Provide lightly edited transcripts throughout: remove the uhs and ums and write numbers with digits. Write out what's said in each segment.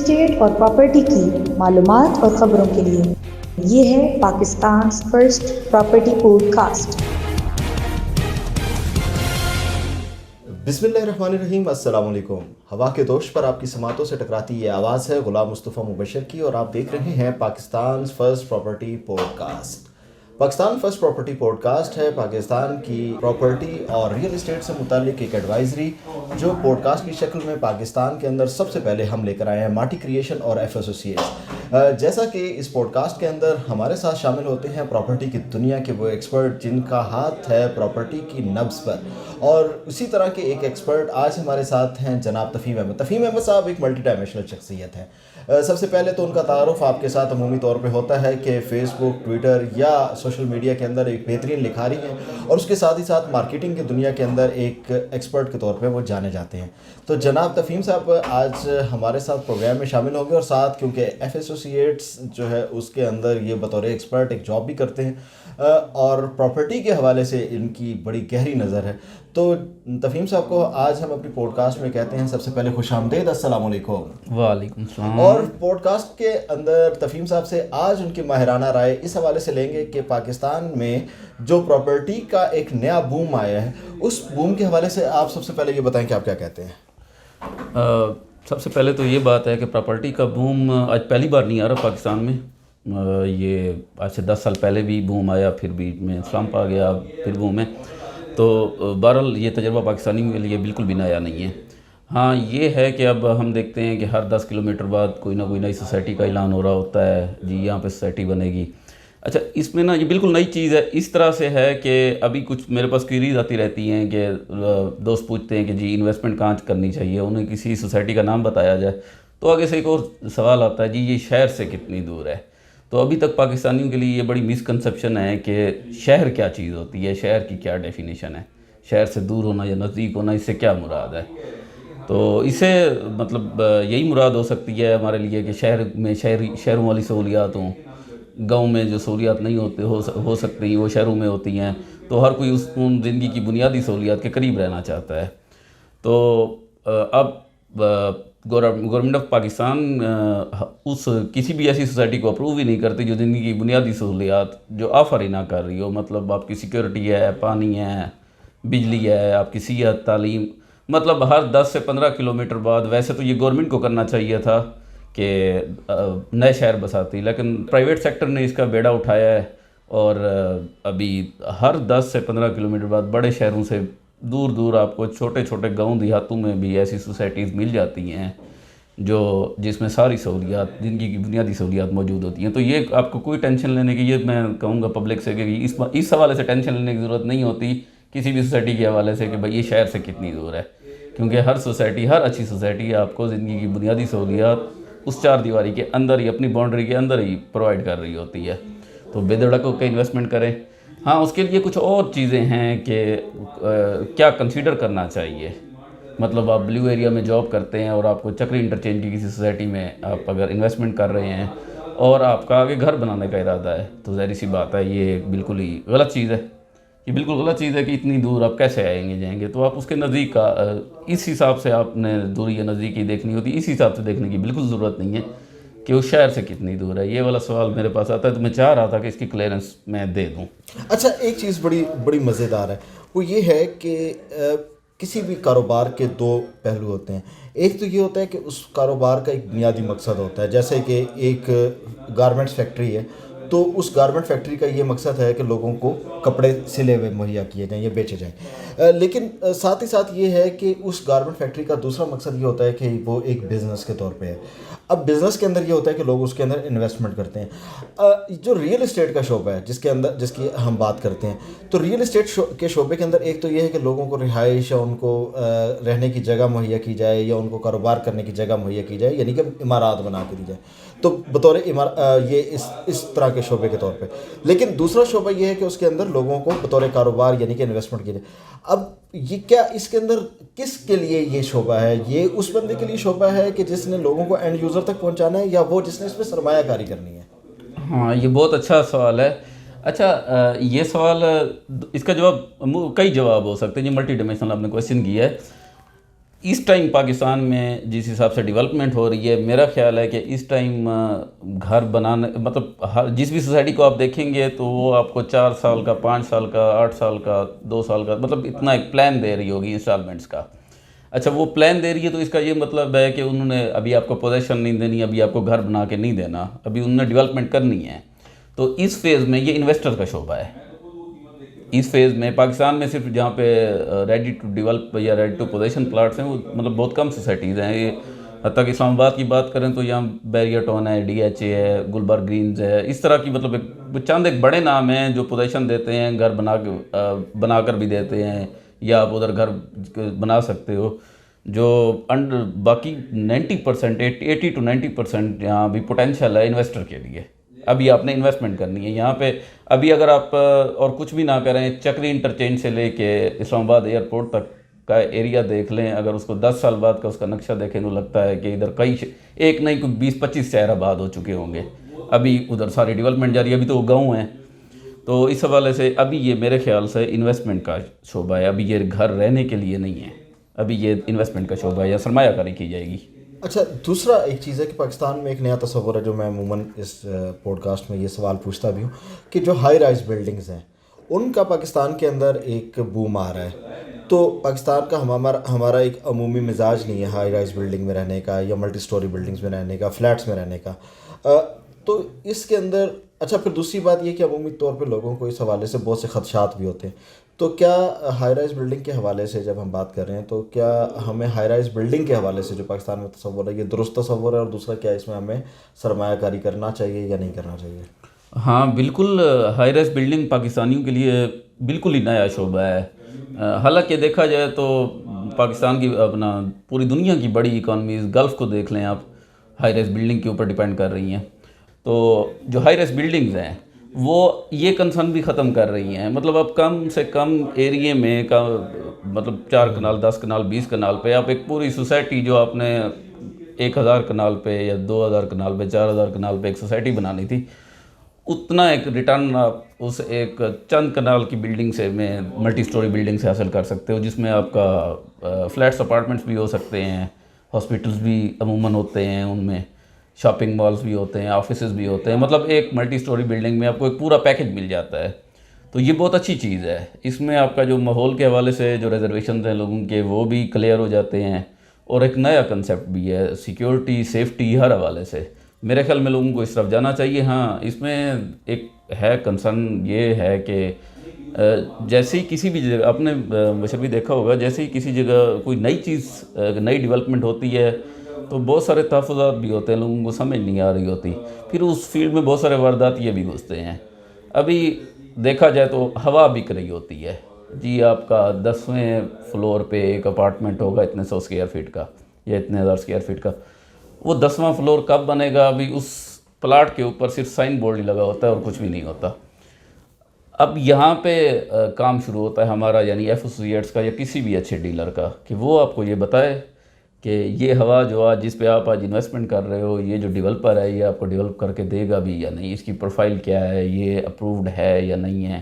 State اور property کی معلومات اور خبروں کے لیے یہ ہے Pakistan first property podcast. بسم اللہ الرحمن الرحیم، السلام علیکم۔ ہوا کے دوش پر آپ کی سماعتوں سے ٹکراتی یہ آواز ہے غلام مصطفیٰ مبشر کی، اور آپ دیکھ رہے ہیں Pakistan first property podcast. Pakistan first property podcast ہے پاکستان کی پراپرٹی اور ریئل اسٹیٹ سے متعلق ایک ایڈوائزری جو پوڈ کاسٹ کی شکل میں پاکستان کے اندر سب سے پہلے ہم لے کر آئے ہیں ماٹی کریشن اور ایف ایسوسیٹس۔ جیسا کہ اس پوڈ کاسٹ کے اندر ہمارے ساتھ شامل ہوتے ہیں پراپرٹی کی دنیا کے وہ ایکسپرٹ جن کا ہاتھ ہے پراپرٹی کی نبض پر، اور اسی طرح کے ایک ایکسپرٹ آج ہمارے ساتھ ہیں جناب تفہیم احمد۔ تفہیم احمد صاحب ایک ملٹی ڈائمینشنل شخصیت ہے۔ سب سے پہلے تو ان کا تعارف آپ کے ساتھ عمومی طور پہ ہوتا ہے کہ فیس بک، ٹویٹر یا سوشل میڈیا کے اندر ایک بہترین لکھاری ہیں، اور اس کے ساتھ ہی ساتھ مارکیٹنگ کی دنیا کے اندر ایک ایکسپرٹ کے طور پہ وہ جانے جاتے ہیں۔ تو جناب تفہیم صاحب آج ہمارے ساتھ پروگرام میں شامل ہوں گے، اور ساتھ کیونکہ ایف ایسوسیٹس جو ہے اس کے اندر یہ بطور ایکسپرٹ ایک جاب بھی کرتے ہیں، اور پراپرٹی کے حوالے سے ان کی بڑی گہری نظر ہے۔ تو تفہیم صاحب کو آج ہم اپنی پوڈ کاسٹ میں کہتے ہیں سب سے پہلے خوش آمدید، السلام علیکم۔ وعلیکم السلام۔ اور پوڈ کاسٹ کے اندر تفہیم صاحب سے آج ان کی ماہرانہ رائے اس حوالے سے لیں گے کہ پاکستان میں جو پراپرٹی کا ایک نیا بوم آیا ہے، اس بوم کے حوالے سے آپ سب سے پہلے یہ بتائیں کہ آپ کیا کہتے ہیں۔ سب سے پہلے تو یہ بات ہے کہ پراپرٹی کا بوم آج پہلی بار نہیں آ رہا پاکستان میں۔ یہ آج سے 10 سال پہلے بھی بوم آیا، پھر بھی میں ٹرمپ آ گیا، پھر بوم ہے۔ تو بہرحال یہ تجربہ پاکستانی کے لیے بالکل بھی نیا نہیں ہے۔ ہاں یہ ہے کہ اب ہم دیکھتے ہیں کہ ہر 10 کلومیٹر بعد کوئی نہ کوئی نئی سوسائٹی کا اعلان ہو رہا ہوتا ہے، جی یہاں پہ سوسائٹی بنے گی۔ اچھا اس میں نا یہ بالکل نئی چیز ہے، اس طرح سے ہے کہ ابھی کچھ میرے پاس کیریز آتی رہتی ہیں کہ دوست پوچھتے ہیں کہ جی انویسٹمنٹ کہاں کرنی چاہیے، انہیں کسی سوسائٹی کا نام بتایا جائے تو آگے سے ایک اور سوال آتا ہے جی یہ شہر سے کتنی دور ہے۔ تو ابھی تک پاکستانیوں کے لیے یہ بڑی مسکنسیپشن ہے کہ شہر کیا چیز ہوتی ہے، شہر کی کیا ڈیفینیشن ہے، شہر سے دور ہونا یا نزدیک ہونا، اس سے کیا مراد ہے۔ تو اسے مطلب یہی مراد ہو سکتی ہے ہمارے لیے کہ شہر میں شہروں والی سہولیات ہوں، گاؤں میں جو سہولیات نہیں ہوتے ہو سکتی وہ شہروں میں ہوتی ہیں، تو ہر کوئی ان زندگی کی بنیادی سہولیات کے قریب رہنا چاہتا ہے۔ تو اب گورنمنٹ آف پاکستان اس کسی بھی ایسی سوسائٹی کو اپروو ہی نہیں کرتی جو زندگی کی بنیادی سہولیات جو آفر ہی نہ کر رہی ہو، مطلب آپ کی سیکورٹی ہے، پانی ہے، بجلی ہے، آپ کی صحت، تعلیم، مطلب ہر 10 سے 15 کلومیٹر بعد۔ ویسے تو یہ گورنمنٹ کو کرنا چاہیے تھا کہ نئے شہر بساتی، لیکن پرائیویٹ سیکٹر نے اس کا بیڑا اٹھایا ہے، اور ابھی ہر 10 سے 15 کلومیٹر بعد بڑے شہروں سے دور دور آپ کو چھوٹے چھوٹے گاؤں دیہاتوں میں بھی ایسی سوسائٹیز مل جاتی ہیں جس میں ساری سہولیات، زندگی کی بنیادی سہولیات موجود ہوتی ہیں۔ تو یہ آپ کو کوئی ٹینشن لینے کی، یہ میں کہوں گا پبلک سے کہ اس حوالے سے ٹینشن لینے کی ضرورت نہیں ہوتی کسی بھی سوسائٹی کے حوالے سے کہ بھئی یہ شہر سے کتنی دور ہے، کیونکہ ہر سوسائٹی، ہر اچھی سوسائٹی آپ کو زندگی کی بنیادی سہولیات اس 4 دیواری کے اندر ہی، اپنی باؤنڈری کے اندر ہی پرووائڈ کر رہی ہوتی ہے۔ تو بے دھڑک ہو کے انویسٹمنٹ کریں۔ ہاں اس کے لیے کچھ اور چیزیں ہیں کہ کیا کنسیڈر کرنا چاہیے۔ مطلب آپ بلیو ایریا میں جاب کرتے ہیں اور آپ کو چکری انٹرچینج کی کسی سوسائٹی میں آپ اگر انویسٹمنٹ کر رہے ہیں اور آپ کا آگے گھر بنانے کا ارادہ ہے، تو ظاہر سی بات ہے یہ بالکل ہی غلط چیز ہے۔ یہ بالکل غلط چیز ہے کہ اتنی دور آپ کیسے آئیں گے جائیں گے۔ تو آپ اس کے نزدیک کا اس حساب سے آپ نے دوری یا نزدیکی دیکھنی ہوتی، اس حساب سے دیکھنے کی بالکل ضرورت نہیں ہے کہ اس شہر سے کتنی دور ہے۔ یہ والا سوال میرے پاس آتا ہے تو میں چاہ رہا تھا کہ اس کی کلیئرنس میں دے دوں۔ اچھا ایک چیز بڑی مزیدار ہے، وہ یہ ہے کہ کسی بھی کاروبار کے 2 پہلو ہوتے ہیں۔ ایک تو یہ ہوتا ہے کہ اس کاروبار کا ایک بنیادی مقصد ہوتا ہے، جیسے کہ ایک گارمنٹس فیکٹری ہے تو اس گارمنٹ فیکٹری کا یہ مقصد ہے کہ لوگوں کو کپڑے سلے ہوئے مہیا کیے جائیں یا بیچے جائیں، لیکن ساتھ ہی ساتھ یہ ہے کہ اس گارمنٹ فیکٹری کا دوسرا مقصد یہ ہوتا ہے کہ وہ ایک بزنس کے طور پہ ہے۔ اب بزنس کے اندر یہ ہوتا ہے کہ لوگ اس کے اندر انویسٹمنٹ کرتے ہیں۔ جو ریئل اسٹیٹ کا شعبہ ہے جس کی ہم بات کرتے ہیں، تو ریئل اسٹیٹ کے شعبے کے اندر ایک تو یہ ہے کہ لوگوں کو رہائش یا ان کو رہنے کی جگہ مہیا کی جائے یا ان کو کاروبار کرنے کی جگہ مہیا کی جائے، یعنی کہ عمارات بنا کے دی جائے، تو بطور یہ اس طرح کے شعبے کے طور پہ۔ لیکن دوسرا شعبہ یہ ہے کہ اس کے اندر لوگوں کو بطور کاروبار یعنی کہ انویسٹمنٹ کی جائے۔ اب یہ کیا اس کے اندر کس کے لیے یہ شعبہ ہے؟ یہ اس بندے کے لیے شعبہ ہے کہ جس نے لوگوں کو اینڈ یوزر تک پہنچانا ہے، یا وہ جس نے اس میں سرمایہ کاری کرنی ہے؟ ہاں یہ بہت اچھا سوال ہے۔ اچھا یہ سوال، اس کا جواب کئی جواب ہو سکتے ہیں، یہ ملٹی ڈائمینشنل آپ نے کویشچن کیا ہے۔ اس ٹائم پاکستان میں جس حساب سے ڈیولپمنٹ ہو رہی ہے، میرا خیال ہے کہ اس ٹائم گھر بنانے مطلب جس بھی سوسائٹی کو آپ دیکھیں گے تو وہ آپ کو 4 سال کا، 5 سال کا، 8 سال کا، 2 سال کا مطلب اتنا ایک پلان دے رہی ہوگی انسٹالمنٹس کا. اچھا وہ پلان دے رہی ہے تو اس کا یہ مطلب ہے کہ انہوں نے ابھی آپ کو پوزیشن نہیں دینی، ابھی آپ کو گھر بنا کے نہیں دینا، ابھی انہوں نے ڈیولپمنٹ کرنی ہے. تو اس فیز میں یہ انویسٹر کا شعبہ ہے. اس فیز میں پاکستان میں صرف جہاں پہ ریڈی ٹو ڈیولپ یا ریڈی ٹو پوزیشن پلاٹس ہیں وہ مطلب بہت کم سوسائٹیز ہیں. یہ حتیٰ کہ اسلام آباد کی بات کریں تو یہاں بیریئر ٹاؤن ہے، ڈی ایچ اے ہے، گلبرگ گرینز ہے، اس طرح کی مطلب چند ایک بڑے نام ہیں جو پوزیشن دیتے ہیں، گھر بنا کر بھی دیتے ہیں یا آپ ادھر گھر بنا سکتے ہو. جو باقی 90% 80 to 90% یہاں بھی پوٹینشیل ہے انویسٹر کے لیے. ابھی آپ نے انویسٹمنٹ کرنی ہے یہاں پہ. ابھی اگر آپ اور کچھ بھی نہ کریں، چکری انٹرچینج سے لے کے اسلام آباد ایئرپورٹ تک کا ایریا دیکھ لیں، اگر اس کو 10 سال بعد کا اس کا نقشہ دیکھیں تو لگتا ہے کہ ادھر ایک نہیں کوئی 20-25 شہر آباد ہو چکے ہوں گے. ابھی ادھر ساری ڈیولپمنٹ جاری ہے، ابھی تو وہ گاؤں ہیں. تو اس حوالے سے ابھی یہ میرے خیال سے انویسٹمنٹ کا شعبہ ہے. ابھی یہ گھر رہنے کے لیے نہیں ہے، ابھی یہ انویسٹمنٹ کا شعبہ ہے یا سرمایہ کاری کی جائے گی. اچھا دوسرا ایک چیز ہے کہ پاکستان میں ایک نیا تصور ہے جو میں عموماً اس پوڈ کاسٹ میں یہ سوال پوچھتا بھی ہوں کہ جو ہائی رائز بلڈنگز ہیں ان کا پاکستان کے اندر ایک بوم آ رہا ہے. تو پاکستان کا ہمارا ایک عمومی مزاج نہیں ہے ہائی رائز بلڈنگ میں رہنے کا یا ملٹی سٹوری بلڈنگز میں رہنے کا، فلیٹس میں رہنے کا. تو اس کے اندر اچھا پھر دوسری بات یہ کہ عمومی طور پہ لوگوں کو اس حوالے سے بہت سے خدشات بھی ہوتے ہیں. تو کیا ہائی رائز بلڈنگ کے حوالے سے جب ہم بات کر رہے ہیں تو کیا ہمیں ہائی رائز بلڈنگ کے حوالے سے جو پاکستان میں تصور ہے یہ درست تصور ہے، اور دوسرا کیا اس میں ہمیں سرمایہ کاری کرنا چاہیے یا نہیں کرنا چاہیے؟ ہاں بالکل، ہائی رائز بلڈنگ پاکستانیوں کے لیے بالکل ہی نیا شعبہ ہے. حالانکہ دیکھا جائے تو پاکستان کی پوری دنیا کی بڑی اکانومیز گلف کو دیکھ لیں آپ، ہائی رائز بلڈنگ کے اوپر ڈیپینڈ کر رہی ہیں. تو جو ہائی رائز بلڈنگز ہیں وہ یہ کنسرن بھی ختم کر رہی ہیں. مطلب اب کم سے کم ایریے میں مطلب 4 کنال، 10 کنال، 20 کنال پہ آپ ایک پوری سوسائٹی جو آپ نے 1000 کنال پہ یا 2000 کنال پہ، 4000 کنال پہ ایک سوسائٹی بنانی تھی، اتنا ایک ریٹرن آپ اس ایک چند کنال کی بلڈنگ سے میں ملٹی سٹوری بلڈنگ سے حاصل کر سکتے ہو، جس میں آپ کا فلیٹس اپارٹمنٹس بھی ہو سکتے ہیں، ہاسپٹلس بھی عموماً ہوتے ہیں، ان میں شاپنگ مالز بھی ہوتے ہیں، آفیسز بھی ہوتے ہیں. مطلب ایک ملٹی سٹوری بلڈنگ میں آپ کو ایک پورا پیکج مل جاتا ہے. تو یہ بہت اچھی چیز ہے. اس میں آپ کا جو ماحول کے حوالے سے جو ریزرویشنز ہیں لوگوں کے وہ بھی کلیئر ہو جاتے ہیں، اور ایک نیا کنسیپٹ بھی ہے سیکیورٹی، سیفٹی، ہر حوالے سے میرے خیال میں لوگوں کو اس طرف جانا چاہیے. ہاں اس میں ایک ہے کنسرن یہ ہے کہ جیسے ہی کسی بھی جگہ آپ نے بشر بھی دیکھا ہوگا، جیسے ہی کسی جگہ کوئی نئی چیز، نئی ڈیولپمنٹ ہوتی ہے تو بہت سارے تحفظات بھی ہوتے ہیں، لوگوں کو سمجھ نہیں آ رہی ہوتی، پھر اس فیلڈ میں بہت سارے وارداتیے بھی گھستے ہیں. ابھی دیکھا جائے تو ہوا بک رہی ہوتی ہے جی، آپ کا 10ویں فلور پہ ایک اپارٹمنٹ ہوگا اتنے 100 اسکوائر فٹ کا یا اتنے 1000 اسکوائر فٹ کا. وہ 10واں فلور کب بنے گا؟ ابھی اس پلاٹ کے اوپر صرف سائن بورڈ ہی لگا ہوتا ہے اور کچھ بھی نہیں ہوتا. اب یہاں پہ کام شروع ہوتا ہے ہمارا، یعنی ایسوسیٹس کا یا کسی بھی اچھے ڈیلر کا، کہ وہ آپ کو یہ بتائے کہ یہ ہوا جو آج جس پہ آپ آج انویسٹمنٹ کر رہے ہو، یہ جو ڈیولپر ہے یہ آپ کو ڈیولپ کر کے دے گا بھی یا نہیں، اس کی پروفائل کیا ہے، یہ اپرووڈ ہے یا نہیں ہے،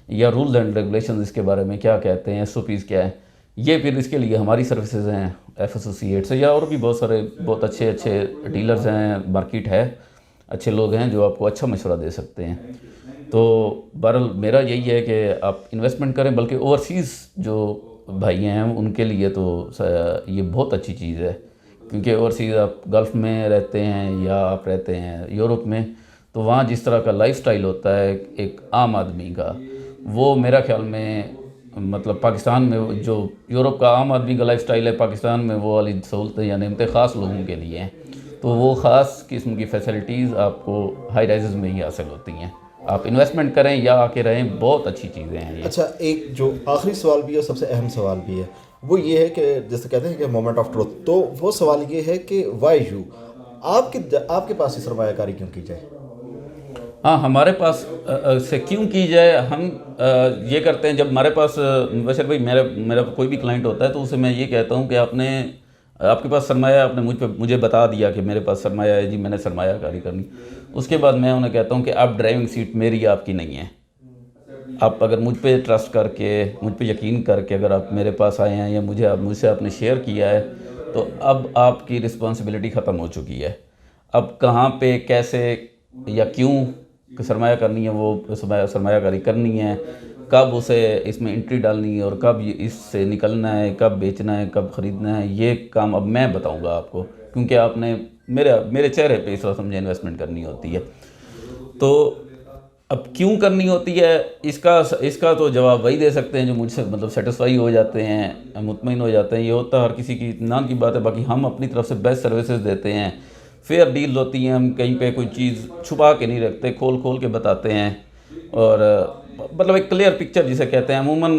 یا رولز اینڈ ریگولیشنز اس کے بارے میں کیا کہتے ہیں، ایس او پیز کیا ہے. یہ پھر اس کے لیے ہماری سروسز ہیں ایف ایسوسیٹس یا اور بھی بہت سارے بہت اچھے ڈیلرز ہیں، مارکیٹ ہے، اچھے لوگ ہیں جو آپ کو اچھا مشورہ دے سکتے ہیں. تو بہرحال میرا یہی ہے کہ آپ انویسٹمنٹ کریں، بلکہ اوورسیز جو بھائی ہیں ان کے لیے تو یہ بہت اچھی چیز ہے، کیونکہ اوورسیز آپ گلف میں رہتے ہیں یا آپ رہتے ہیں یورپ میں، تو وہاں جس طرح کا لائف سٹائل ہوتا ہے ایک عام آدمی کا، وہ میرا خیال میں مطلب پاکستان میں جو یورپ کا عام آدمی کا لائف سٹائل ہے، پاکستان میں وہ والی سہولتیں یا نعمتیں خاص لوگوں کے لیے ہیں. تو وہ خاص قسم کی فیسلٹیز آپ کو ہائی رائزز میں ہی حاصل ہوتی ہیں. آپ انویسٹمنٹ کریں یا آ کے رہیں، بہت اچھی چیزیں ہیں یہ. اچھا ایک جو آخری سوال بھی ہے اور سب سے اہم سوال بھی ہے وہ یہ ہے کہ جیسے کہتے ہیں کہ مومنٹ آف ٹروتھ، تو وہ سوال یہ ہے کہ وائی یو، آپ کے پاس ہی سرمایہ کاری کیوں کی جائے؟ ہاں ہمارے پاس سے کیوں کی جائے، ہم یہ کرتے ہیں جب ہمارے پاس بشر بھائی میرا کوئی بھی کلائنٹ ہوتا ہے تو اسے میں یہ کہتا ہوں کہ آپ کے پاس سرمایہ، آپ نے مجھے بتا دیا کہ میرے پاس سرمایہ ہے جی، میں نے سرمایہ کاری کرنی. اس کے بعد میں انہیں کہتا ہوں کہ اب ڈرائیونگ سیٹ میری آپ کی نہیں ہے، آپ اگر مجھ پہ ٹرسٹ کر کے، مجھ پہ یقین کر کے اگر آپ میرے پاس آئے ہیں یا مجھ سے آپ نے شیئر کیا ہے، تو اب آپ کی رسپانسبلٹی ختم ہو چکی ہے. اب کہاں پہ کیسے یا کیوں سرمایہ کرنی ہے، وہ سرمایہ کاری کرنی ہے، کب اسے اس میں انٹری ڈالنی ہے اور کب اس سے نکلنا ہے، کب بیچنا ہے، کب خریدنا ہے، یہ کام اب میں بتاؤں گا آپ کو، کیونکہ آپ نے میرے چہرے پہ اس وقت مجھے انویسٹمنٹ کرنی ہوتی ہے. تو اب کیوں کرنی ہوتی ہے، اس کا تو جواب وہی دے سکتے ہیں جو مجھ سے مطلب سیٹسفائی ہو جاتے ہیں، مطمئن ہو جاتے ہیں. یہ ہوتا ہے ہر کسی کی اطمینان کی بات ہے. باقی ہم اپنی طرف سے بیسٹ سروسز دیتے ہیں، فیئر ڈیل ہوتی ہیں، ہم کہیں پہ کوئی چیز چھپا کے نہیں رکھتے، کھول کے بتاتے ہیں. اور مطلب ایک کلیئر پکچر جسے کہتے ہیں. عموماً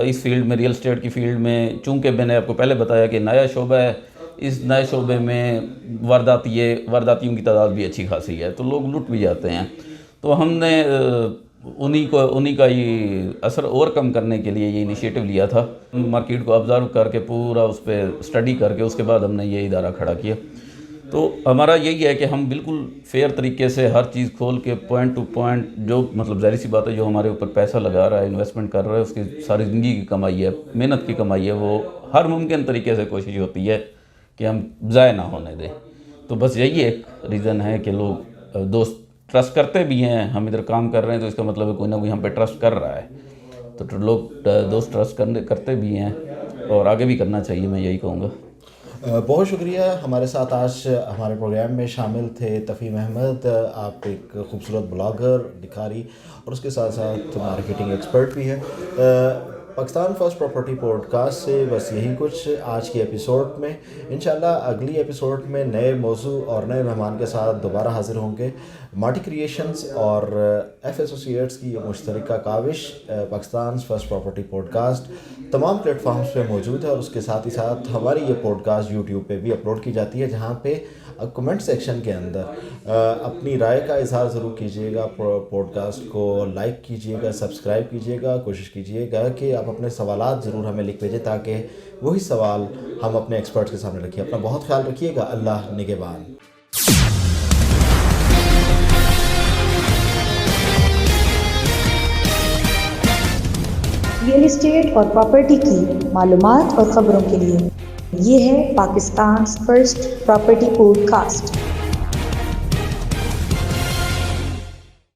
اس فیلڈ میں، ریئل اسٹیٹ کی فیلڈ میں، چونکہ میں نے آپ کو پہلے بتایا کہ نیا شعبہ ہے، اس نئے شعبے میں وارداتیوں کی تعداد بھی اچھی خاصی ہے، تو لوگ لٹ بھی جاتے ہیں. تو ہم نے انہی کا یہ اثر اور کم کرنے کے لیے یہ انیشیٹو لیا تھا. مارکیٹ کو آبزرو کر کے پورا اس پہ اسٹڈی کر کے اس کے بعد ہم نے یہ ادارہ کھڑا کیا. تو ہمارا یہی ہے کہ ہم بالکل فیئر طریقے سے ہر چیز کھول کے پوائنٹ ٹو پوائنٹ، جو مطلب ظاہر سی بات ہے جو ہمارے اوپر پیسہ لگا رہا ہے، انویسٹمنٹ کر رہا ہے، اس کی ساری زندگی کی کمائی ہے، محنت کی کمائی ہے، وہ ہر ممکن طریقے سے کوشش ہوتی ہے کہ ہم ضائع نہ ہونے دیں. تو بس یہی ایک ریزن ہے کہ لوگ دوست ٹرسٹ کرتے بھی ہیں. ہم ادھر کام کر رہے ہیں تو اس کا مطلب ہے کوئی نہ کوئی ہم پہ ٹرسٹ کر رہا ہے. تو لوگ دوست ٹرسٹ کرتے بھی ہیں اور آگے بھی کرنا چاہیے، میں یہی کہوں گا. بہت شکریہ. ہمارے ساتھ آج ہمارے پروگرام میں شامل تھے تفہیم احمد. آپ ایک خوبصورت بلاگر، لکھاری اور اس کے ساتھ ساتھ مارکیٹنگ ایکسپرٹ بھی ہیں. Pakistan first property podcast سے بس یہی کچھ آج کے ایپیسوڈ میں. انشاءاللہ اگلی ایپیسوڈ میں نئے موضوع اور نئے مہمان کے ساتھ دوبارہ حاضر ہوں گے. مارٹی کریشنز اور ایف ایسوسیٹس کی یہ مشترکہ کاوش Pakistan first property podcast تمام پلیٹ فارمز پہ موجود ہے، اور اس کے ساتھ ہی ساتھ ہماری یہ پوڈ کاسٹ یوٹیوب پہ بھی اپلوڈ کی جاتی ہے، جہاں پہ کمنٹ سیکشن کے اندر اپنی رائے کا اظہار ضرور کیجیے گا. پوڈ کاسٹ کو لائک کیجیے گا، سبسکرائب کیجیے گا. کوشش کیجیے گا کہ آپ اپنے سوالات ضرور ہمیں لکھ بھیجیں تاکہ وہی سوال ہم اپنے ایکسپرٹس کے سامنے رکھیں. اپنا بہت خیال رکھیے گا. اللہ نگہبان. ریئل اسٹیٹ اور پراپرٹی کی معلومات اور خبروں کے لیے یہ ہے Pakistan first property pod cost.